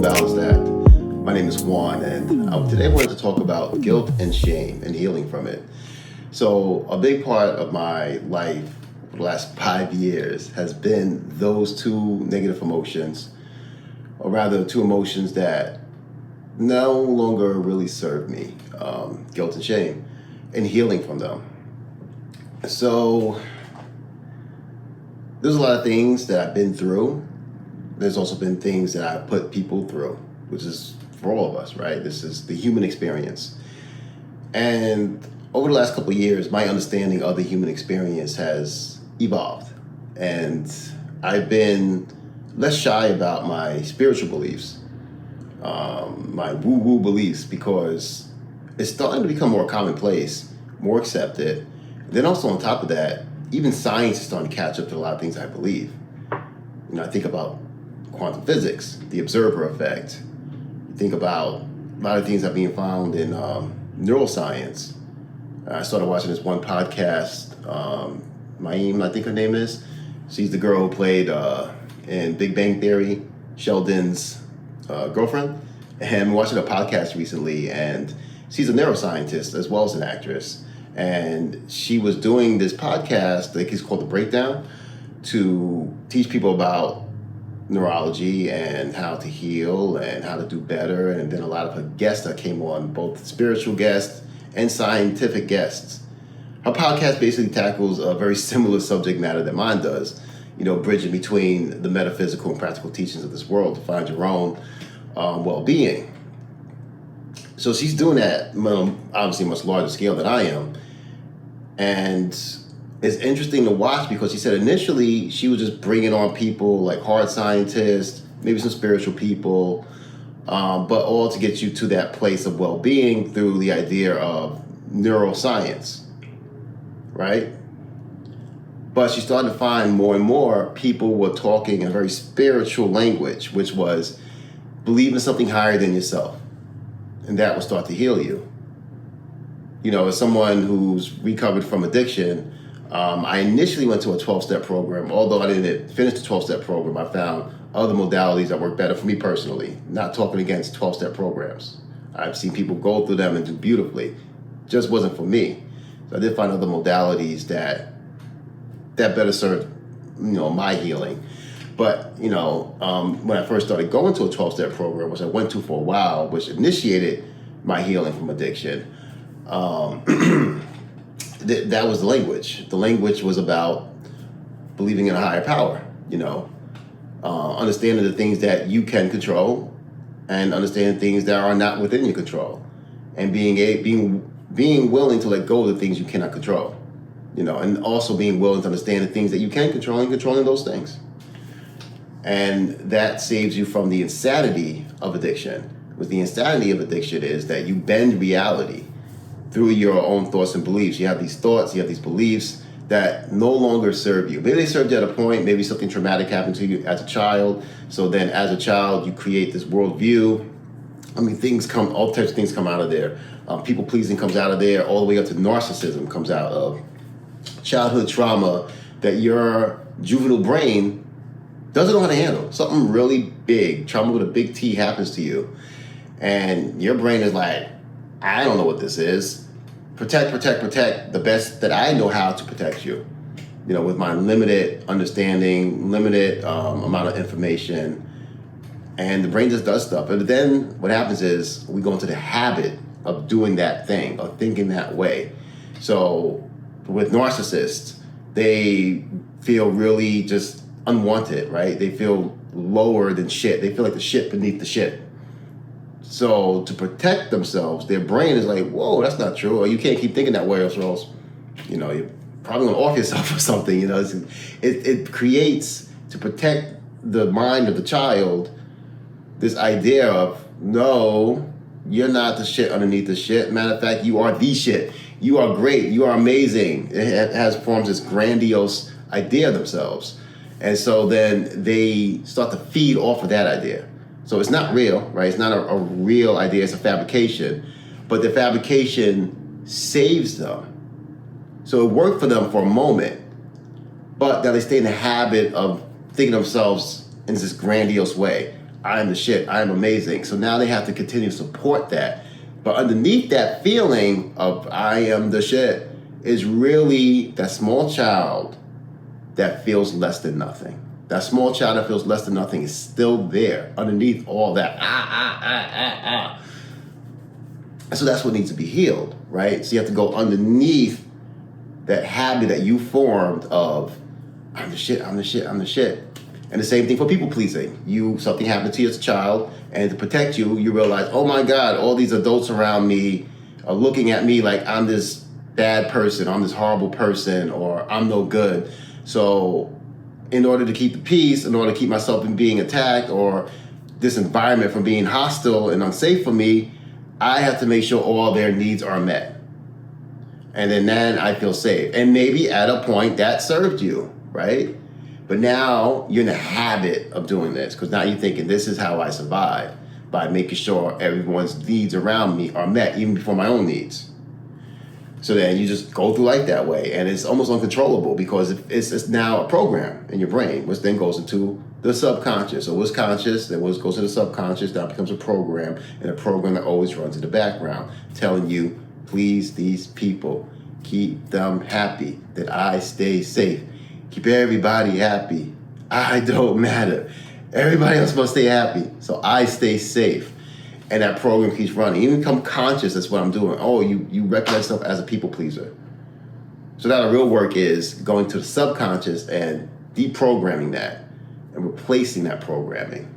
Welcome to Balance That. My name is Juan, and today I wanted to talk about guilt and shame and healing from it. So a big part of my life for the last 5 years has been those two negative emotions, or rather two emotions that no longer really serve me, guilt and shame, and healing from them. So there's a lot of things that I've been through. There's also been things that I've put people through, which is for all of us, right? This is the human experience. And over the last couple of years, my understanding of the human experience has evolved. And I've been less shy about my spiritual beliefs, my woo-woo beliefs, because it's starting to become more commonplace, more accepted. Then also on top of that, even science is starting to catch up to a lot of things I believe. I think about quantum physics, the observer effect. You think about a lot of things that are being found in neuroscience. I started watching this one podcast, Maim, I think her name is. She's the girl who played in Big Bang Theory, Sheldon's girlfriend. And I'm watching a podcast recently, and she's a neuroscientist as well as an actress. And she was doing this podcast, I think it's called The Breakdown, to teach people about neurology and how to heal and how to do better. And then a lot of her guests that came on, both spiritual guests and scientific guests. Her podcast basically tackles a very similar subject matter that mine does, bridging between the metaphysical and practical teachings of this world to find your own well-being. So she's doing that, obviously much larger scale than I am. And it's interesting to watch because she said initially she was just bringing on people like hard scientists, maybe some spiritual people, but all to get you to that place of well-being through the idea of neuroscience, right? But she started to find more and more people were talking in a very spiritual language, which was believe in something higher than yourself, and that will start to heal you. As someone who's recovered from addiction, I initially went to a 12-step program. Although I didn't finish the 12-step program, I found other modalities that work better for me personally. Not talking against 12-step programs. I've seen people go through them and do beautifully. Just wasn't for me. So I did find other modalities that better served, my healing. But, when I first started going to a 12-step program, which I went to for a while, which initiated my healing from addiction, that was the language. The language was about believing in a higher power, understanding the things that you can control and understanding things that are not within your control, and being willing to let go of the things you cannot control, and also being willing to understand the things that you can control and controlling those things. And that saves you from the insanity of addiction. Because the insanity of addiction is that you bend reality through your own thoughts and beliefs. You have these thoughts, you have these beliefs that no longer serve you. Maybe they served you at a point, maybe something traumatic happened to you as a child. So then as a child, you create this worldview. All types of things come out of there. People pleasing comes out of there, all the way up to narcissism comes out of childhood trauma that your juvenile brain doesn't know how to handle. Something really big, trauma with a big T happens to you. And your brain is like, I don't know what this is. Protect the best that I know how to protect you. With my limited understanding, limited amount of information. And the brain just does stuff. But then what happens is we go into the habit of doing that thing, of thinking that way. So with narcissists, they feel really just unwanted, right? They feel lower than shit. They feel like the shit beneath the shit. So to protect themselves, their brain is like, whoa, that's not true. Or you can't keep thinking that way, or else, you're probably going to off yourself or something. It creates, to protect the mind of the child, this idea of, no, you're not the shit underneath the shit. Matter of fact, you are the shit. You are great. You are amazing. It forms this grandiose idea of themselves. And so then they start to feed off of that idea. So it's not real, right? It's not a real idea. It's a fabrication. But the fabrication saves them. So it worked for them for a moment. But now they stay in the habit of thinking of themselves in this grandiose way. I am the shit, I am amazing. So now they have to continue to support that. But underneath that feeling of I am the shit is really that small child that feels less than nothing. That small child that feels less than nothing is still there underneath all that. And so that's what needs to be healed, right? So you have to go underneath that habit that you formed of I'm the shit, I'm the shit, I'm the shit. And the same thing for people pleasing. Something happened to you as a child, and to protect you, you realize, oh my God, all these adults around me are looking at me like I'm this bad person, I'm this horrible person, or I'm no good. So in order to keep the peace, in order to keep myself from being attacked or this environment from being hostile and unsafe for me, I have to make sure all their needs are met. And then I feel safe. And maybe at a point that served you, right? But now you're in the habit of doing this because now you're thinking this is how I survive, by making sure everyone's needs around me are met, even before my own needs. So then you just go through life that way, and it's almost uncontrollable because it's now a program in your brain, which then goes into the subconscious. So what's conscious, then what goes to the subconscious, now becomes a program, and a program that always runs in the background, telling you, please these people, keep them happy, that I stay safe. Keep everybody happy. I don't matter. Everybody else must stay happy, so I stay safe. And that program keeps running. You become conscious, that's what I'm doing. Oh, you recognize yourself as a people pleaser. So now the real work is going to the subconscious and deprogramming that and replacing that programming.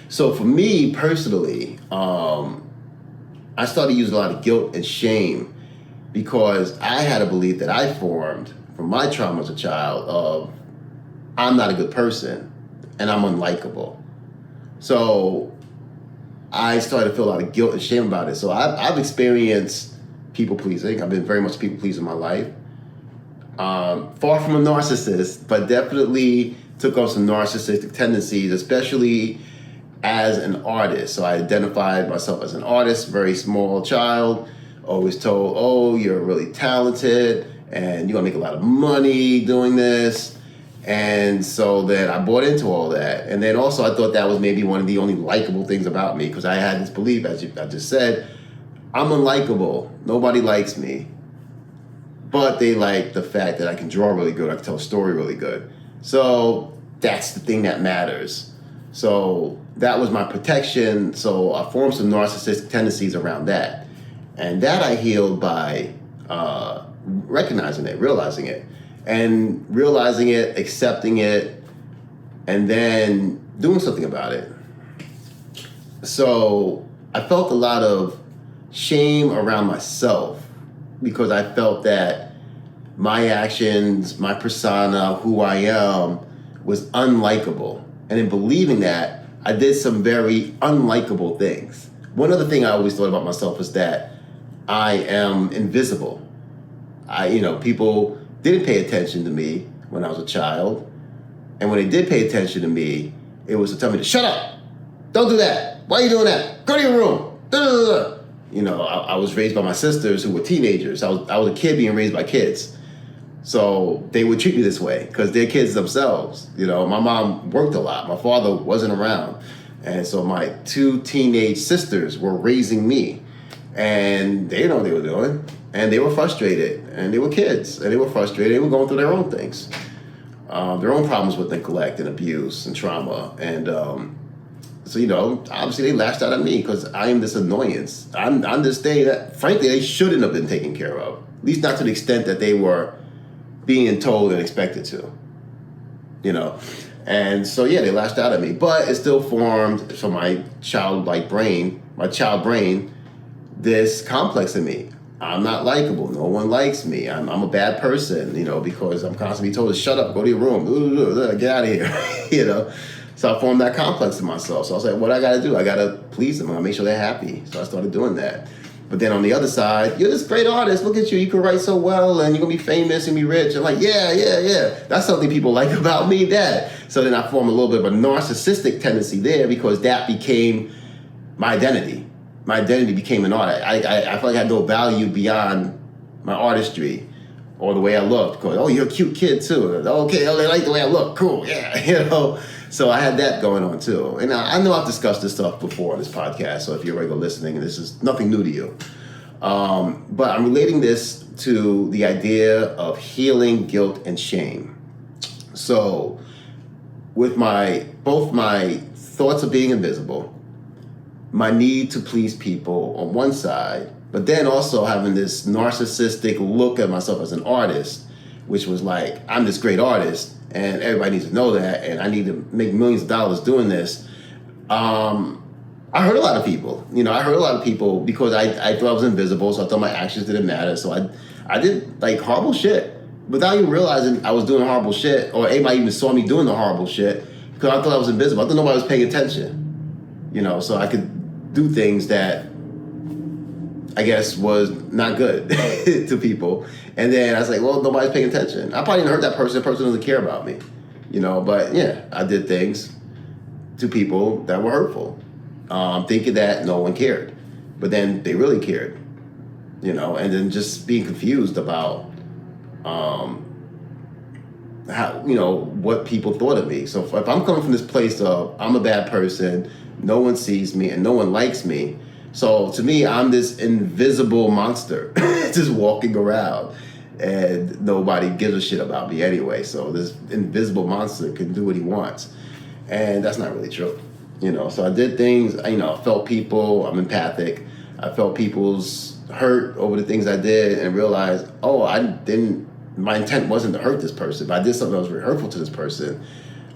So for me personally, I started using a lot of guilt and shame because I had a belief that I formed from my trauma as a child of I'm not a good person and I'm unlikable. So I started to feel a lot of guilt and shame about it. So I've experienced people pleasing. I've been very much people pleasing in my life. Far from a narcissist, but definitely took on some narcissistic tendencies, especially as an artist. So I identified myself as an artist, very small child, always told, oh, you're really talented and you're gonna make a lot of money doing this. And so then I bought into all that. And then also I thought that was maybe one of the only likable things about me because I had this belief, as I just said, I'm unlikable. Nobody likes me. But they like the fact that I can draw really good, I can tell a story really good. So that's the thing that matters. So that was my protection. So I formed some narcissistic tendencies around that. And that I healed by recognizing it, realizing it. And realizing it, accepting it, and then doing something about it. So I felt a lot of shame around myself because I felt that my actions, my persona, who I am, was unlikable. And in believing that, I did some very unlikable things. One other thing I always thought about myself is that I am invisible. People didn't pay attention to me when I was a child. And when they did pay attention to me, it was to tell me to shut up. Don't do that. Why are you doing that? Go to your room. I was raised by my sisters who were teenagers. I was a kid being raised by kids. So they would treat me this way because they're kids themselves. My mom worked a lot. My father wasn't around. And so my two teenage sisters were raising me. And they didn't know what they were doing. And they were frustrated. And they were kids. And they were frustrated. They were going through their own things. Their own problems with neglect and abuse and trauma. And so, obviously they lashed out at me because I am this annoyance. I'm this thing that, frankly, they shouldn't have been taken care of. At least not to the extent that they were being told and expected to. And so, yeah, they lashed out at me. But it still formed, so my child brain, this complex in me. I'm not likable. No one likes me. I'm a bad person, because I'm constantly told to shut up, go to your room, get out of here, So I formed that complex in myself. So I was like, what I got to do? I got to please them. I make sure they're happy. So I started doing that. But then on the other side, you're this great artist. Look at you. You can write so well and you're going to be famous and be rich. I'm like, yeah. That's something people like about me, that. So then I formed a little bit of a narcissistic tendency there because that became my identity. My identity became an art. I felt like I had no value beyond my artistry. or the way I looked. Oh, you're a cute kid too. Okay, oh, they like the way I look. Cool, yeah, So I had that going on too. And I know I've discussed this stuff before on this podcast, so if you're regular listening, this is nothing new to you. But I'm relating this to the idea of healing guilt and shame. So with both my thoughts of being invisible, my need to please people on one side, but then also having this narcissistic look at myself as an artist, which was like, I'm this great artist and everybody needs to know that, and I need to make millions of dollars doing this. I hurt a lot of people. I hurt a lot of people because I thought I was invisible, so I thought my actions didn't matter. So I did like horrible shit without even realizing I was doing horrible shit, or anybody even saw me doing the horrible shit, because I thought I was invisible. I thought nobody was paying attention. So I could do things that I guess was not good to people. And then I was like, well, nobody's paying attention. I probably didn't hurt that person. The person doesn't care about me. But yeah, I did things to people that were hurtful. Thinking that no one cared. But then they really cared. And then just being confused about how, what people thought of me. So if I'm coming from this place of I'm a bad person, no one sees me and no one likes me. So to me, I'm this invisible monster just walking around, and nobody gives a shit about me anyway. So this invisible monster can do what he wants. And that's not really true. So I did things, I felt people, I'm empathic. I felt people's hurt over the things I did and realized, my intent wasn't to hurt this person, but I did something that was very hurtful to this person.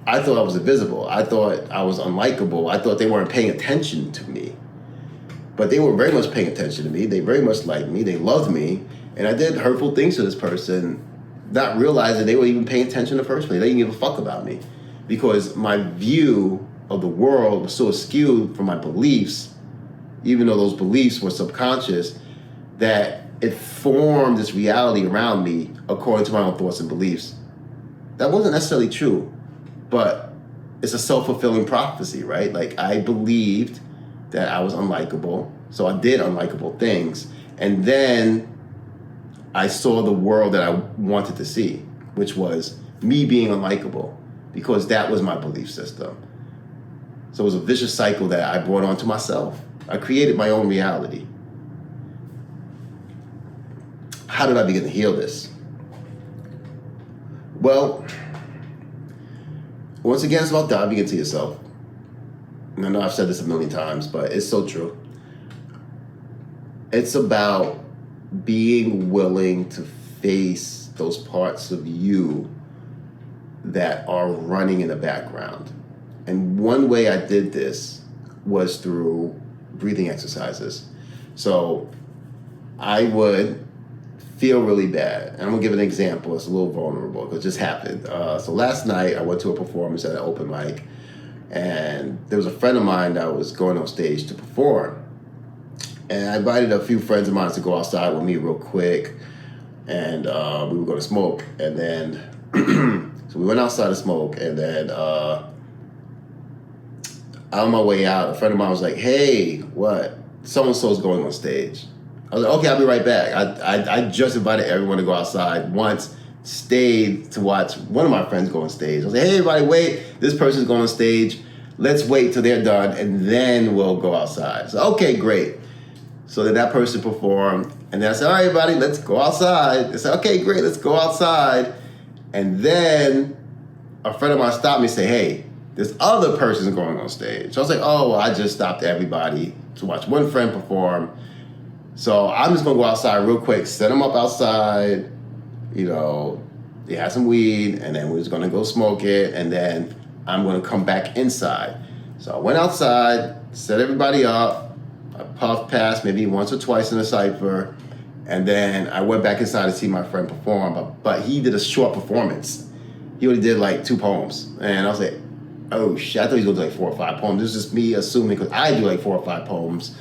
I thought I was invisible. I thought I was unlikable. I thought they weren't paying attention to me. But they were very much paying attention to me. They very much liked me. They loved me. And I did hurtful things to this person, not realizing they were even paying attention in the first place. They didn't give a fuck about me. Because my view of the world was so askew from my beliefs, even though those beliefs were subconscious, that it formed this reality around me according to my own thoughts and beliefs. That wasn't necessarily true, but it's a self-fulfilling prophecy, right? Like, I believed that I was unlikable, so I did unlikable things, and then I saw the world that I wanted to see, which was me being unlikable, because that was my belief system. So it was a vicious cycle that I brought onto myself. I created my own reality. How did I begin to heal this? Well, once again, it's about diving into yourself. And I know I've said this a million times, but it's so true. It's about being willing to face those parts of you that are running in the background. And one way I did this was through breathing exercises. So I would feel really bad. And I'm gonna give an example. It's a little vulnerable because it just happened. So last night I went to a performance at an open mic, and there was a friend of mine that was going on stage to perform. And I invited a few friends of mine to go outside with me real quick, and we were gonna smoke. And then, so we went outside to smoke, and then on my way out, a friend of mine was like, hey, what? So-and-so's going on stage. I was like, okay, I'll be right back. I just invited everyone to go outside once, stayed to watch one of my friends go on stage. I was like, hey, everybody, wait. This person's going on stage. Let's wait till they're done, and then we'll go outside. So, okay, great. So then that person performed, and then I said, all right, everybody, let's go outside. They said, okay, great, let's go outside. And then a friend of mine stopped me and said, hey, this other person's going on stage. So I was like, oh, well, I just stopped everybody to watch one friend perform. So I'm just going to go outside real quick, set them up outside, they had some weed, and then we're just going to go smoke it, and then I'm going to come back inside. So I went outside, set everybody up, I puffed past maybe once or twice in a cypher, and then I went back inside to see my friend perform, but he did a short performance. He only did like 2 poems, and I was like, oh shit, I thought he was going to do like 4 or 5 poems. This is just me assuming, because I do like 4 or 5 poems.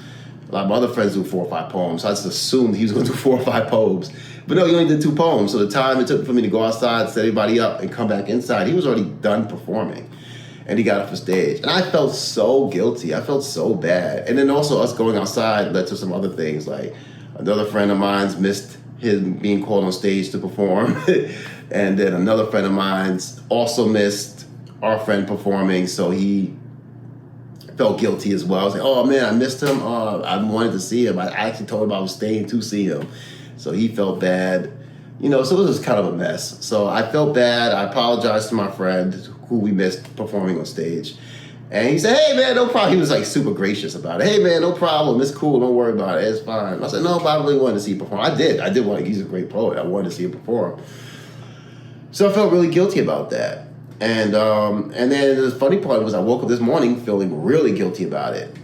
A lot of my other friends do 4 or 5 poems, so I just assumed he was going to do 4 or 5 poems. But no, he only did 2 poems. So the time it took for me to go outside, set everybody up, and come back inside, he was already done performing. And he got off the stage. And I felt so guilty. I felt so bad. And then also us going outside led to some other things. Like another friend of mine's missed him being called on stage to perform. And then another friend of mine also missed our friend performing, so he felt guilty as well. I was like, oh man, I missed him. I wanted to see him. I actually told him I was staying to see him. So he felt bad. So it was just kind of a mess. So I felt bad. I apologized to my friend who we missed performing on stage. And he said, hey man, no problem. He was like super gracious about it. Hey man, no problem. It's cool. Don't worry about it. It's fine. I said, no, but I really wanted to see him perform. I did want to. He's a great poet. I wanted to see him perform. So I felt really guilty about that. And then the funny part was I woke up this morning feeling really guilty about it.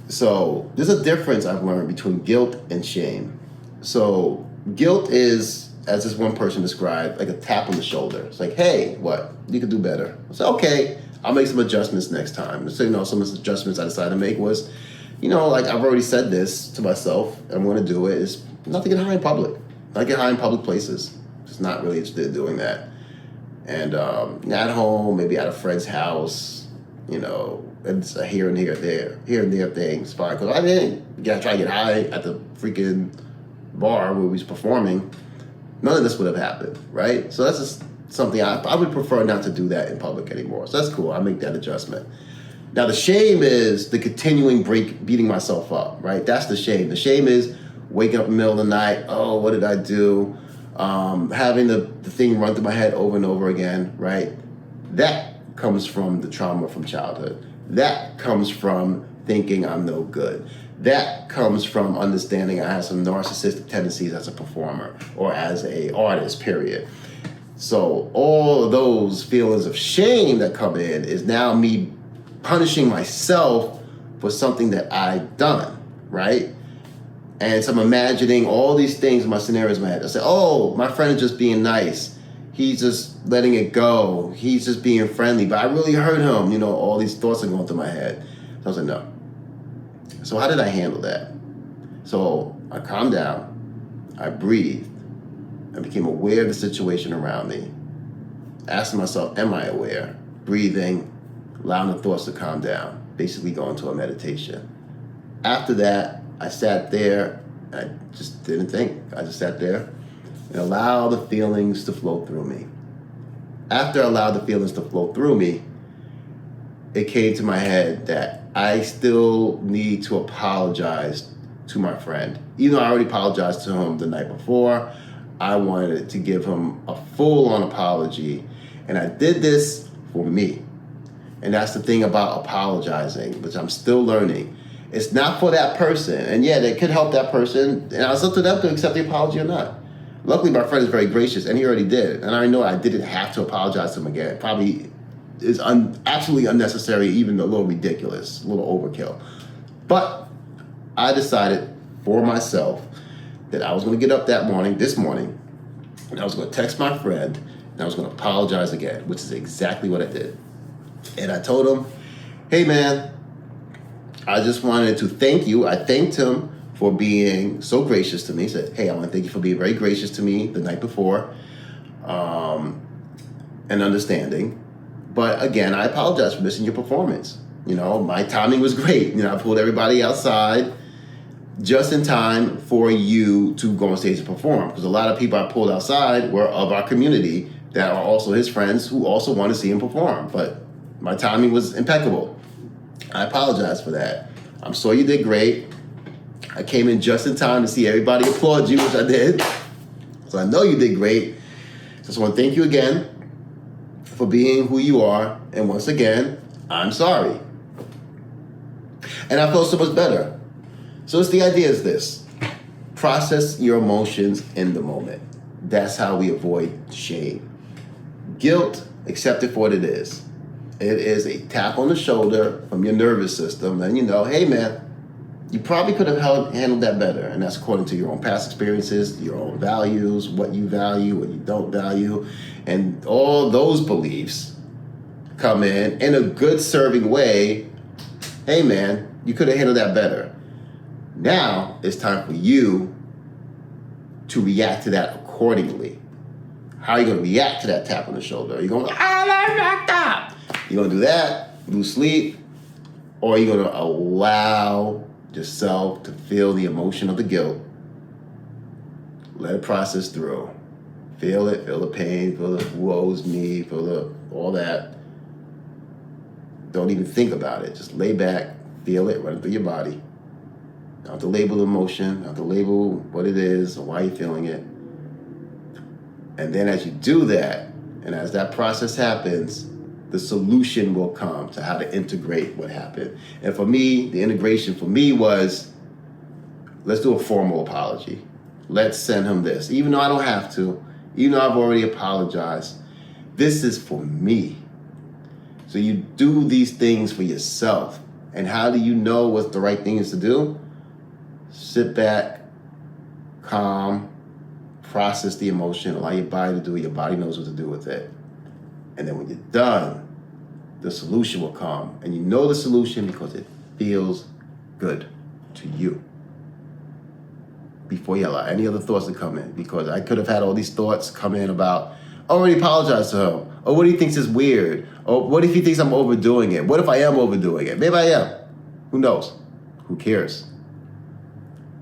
So there's a difference I've learned between guilt and shame. So guilt is, as this one person described, like a tap on the shoulder. It's like, hey, what? You could do better. I said, okay, I'll make some adjustments next time. So, some of the adjustments I decided to make was, like I've already said this to myself, and I'm going to do it, is not to get high in public. Not get high in public places. Just not really interested in doing that. And at home, maybe at a friend's house, it's a here and there thing. It's fine. Because I didn't try to get high at the freaking bar where we was performing. None of this would have happened, right? So that's just something I would prefer not to do that in public anymore. So that's cool. I'll make that adjustment. Now, the shame is the continuing beating myself up, right? That's the shame. The shame is waking up in the middle of the night. Oh, what did I do? Having the thing run through my head over and over again, right? That comes from the trauma from childhood. That comes from thinking I'm no good. That comes from understanding I have some narcissistic tendencies as a performer or as a artist, period. So all of those feelings of shame that come in is now me punishing myself for something that I've done, right? And so I'm imagining all these things in my scenarios in my head. I say, oh, my friend is just being nice. He's just letting it go. He's just being friendly, but I really hurt him. All these thoughts are going through my head. So I was like, no. So how did I handle that? So I calmed down. I breathed. I became aware of the situation around me. Asking myself, am I aware? Breathing, allowing the thoughts to calm down. Basically going to a meditation. After that, I sat there, I just didn't think. I just sat there and allowed the feelings to flow through me. After I allowed the feelings to flow through me, it came to my head that I still need to apologize to my friend. Even though I already apologized to him the night before, I wanted to give him a full-on apology. And I did this for me. And that's the thing about apologizing, which I'm still learning. It's not for that person. And yeah, they could help that person. And it's up to them to accept the apology or not. Luckily, my friend is very gracious, and he already did. And I know I didn't have to apologize to him again. It probably is absolutely unnecessary, even a little ridiculous, a little overkill. But I decided for myself that I was going to get up this morning, and I was going to text my friend, and I was going to apologize again, which is exactly what I did. And I told him, hey man, I just wanted to thank you. I thanked him for being so gracious to me. He said, hey, I want to thank you for being very gracious to me the night before and understanding. But again, I apologize for missing your performance. My timing was great. I pulled everybody outside just in time for you to go on stage and perform. Because a lot of people I pulled outside were of our community that are also his friends who also want to see him perform. But my timing was impeccable. I apologize for that. I'm sure you did great. I came in just in time to see everybody applaud you, which I did. So I know you did great. So I just want to thank you again for being who you are. And once again, I'm sorry. And I felt so much better. So the idea is this. Process your emotions in the moment. That's how we avoid shame. Guilt, accept it for what it is. It is a tap on the shoulder from your nervous system. And hey man, you probably could have handled that better. And that's according to your own past experiences, your own values, what you value, what you don't value. And all those beliefs come in a good serving way. Hey man, you could have handled that better. Now it's time for you to react to that accordingly. How are you going to react to that tap on the shoulder? Are you going, you're going to do that, lose sleep, or you're going to allow yourself to feel the emotion of the guilt, let it process through. Feel it, feel the pain, feel the woes me, feel the all that. Don't even think about it. Just lay back, feel it, run it through your body. Not to label the emotion, not to label what it is or why you're feeling it. And then as you do that, and as that process happens, the solution will come to how to integrate what happened. And for me, the integration for me was, let's do a formal apology. Let's send him this. Even though I don't have to, even though I've already apologized, this is for me. So you do these things for yourself. And how do you know what the right thing is to do? Sit back, calm, process the emotion, allow your body to do it. Your body knows what to do with it. And then when you're done, the solution will come. And you know the solution because it feels good to you. Before you allow any other thoughts to come in. Because I could have had all these thoughts come in about, I already apologized to him. Or what he thinks is weird. Or what if he thinks I'm overdoing it? What if I am overdoing it? Maybe I am. Who knows? Who cares?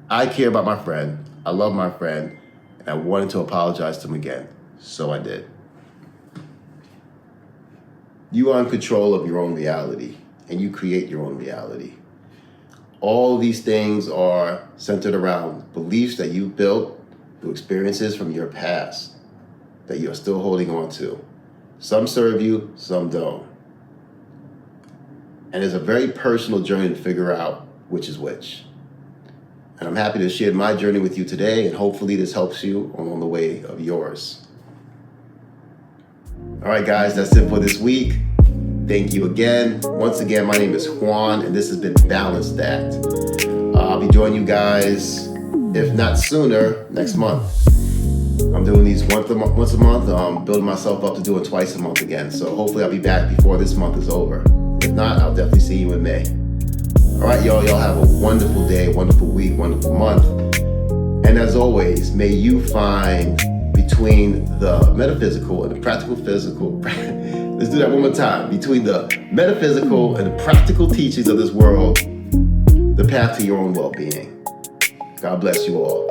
I care about my friend. I love my friend. And I wanted to apologize to him again. So I did. You are in control of your own reality. And you create your own reality. All these things are centered around beliefs that you built through experiences from your past that you're still holding on to. Some serve you, some don't. And it's a very personal journey to figure out which is which. And I'm happy to share my journey with you today, and hopefully this helps you on the way of yours. All right, guys, that's it for this week. Thank you again. Once again, my name is Juan, and this has been Balance That. I'll be joining you guys, if not sooner, next month. I'm doing these once a month. Building myself up to doing twice a month again. So hopefully I'll be back before this month is over. If not, I'll definitely see you in May. All right, y'all have a wonderful day, wonderful week, wonderful month. And as always, may you find between the metaphysical and the practical physical, let's do that one more time. Between the metaphysical and the practical teachings of this world, the path to your own well-being. God bless you all.